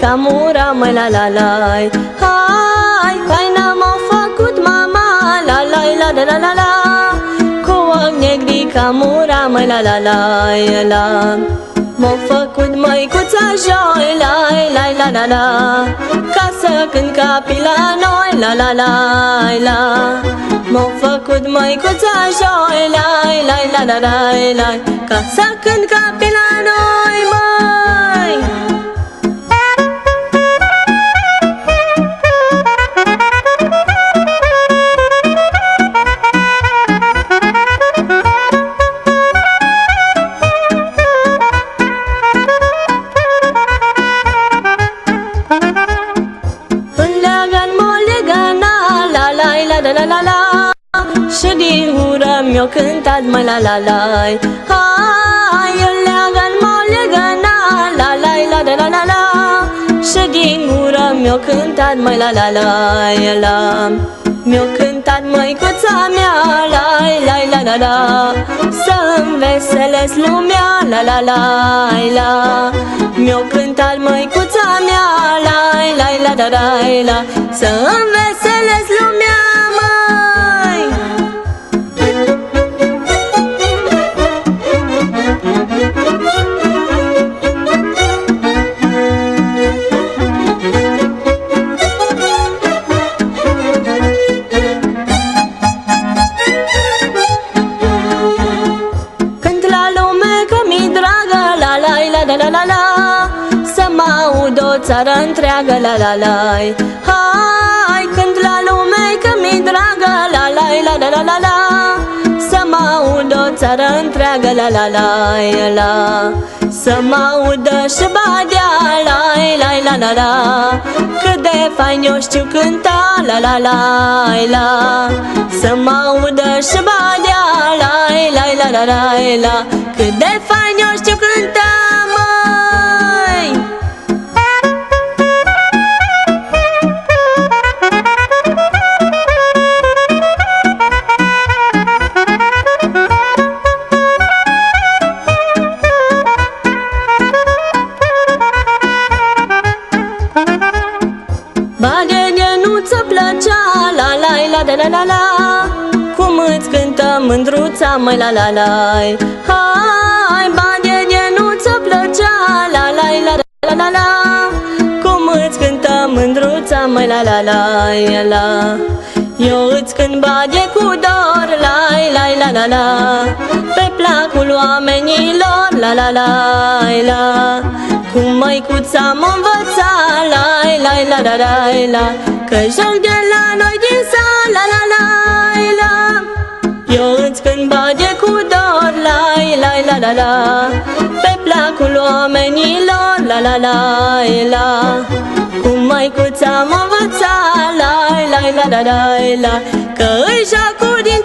negrica mura, măi la la la. Hai, hai n-am făcut mama, la la la la la la la. Cu ochi negrica mura, măi la la la la. M-a făcut măicuța joi, la la la la la. Ca să cânt capii la noi, la la la la. M-a făcut măicuța joi, la la la la la la. Ca să cânt capii la noi, măi. La la la, și din gură mi-o cântat, măi la la la. Hai, leagă-n mă legăna, la la la la la la. Și din gură mi-o cântat, măi la la la la. Mi-o cântat măicuța mea, la la la la la. Să-mi veselesc lumea, la la la la. Mi-o cântat măicuța mea, la la la la la la. Să-mi veselesc lumea. La la la, să mă aud o țară întreagă, la la la. Hai, cânt la lume că mi-i dragă, la la la la la la la. Să mă aud o țară întreagă, la la la la. Să mă audă și badea, la la la la la. Cât de fain eu știu cânta, la la la la. Să mă audă și badea, la la la la la la. Cât de fain eu știu cânta. Bade de nu-ți plăcea, la la la la la la la. Cum îți cântă mândruța, măi la la la. Hai, bade de nu-ți plăcea, la la la la la la. Cum îți cântă mândruța, măi la la la la. Eu îți cânt bade cu dor, la la la la la. Pe placul oamenilor, la la la la. Cum măicuța m-a învățat, la la la la la la. Că joc de la noi din sat, la la la la. Eu îți cânt bade cu dor, la la la la la. Pe placul oamenilor, la la la la. Cum măicuța m-a învățat, la la la la la la. Că îi joc cu din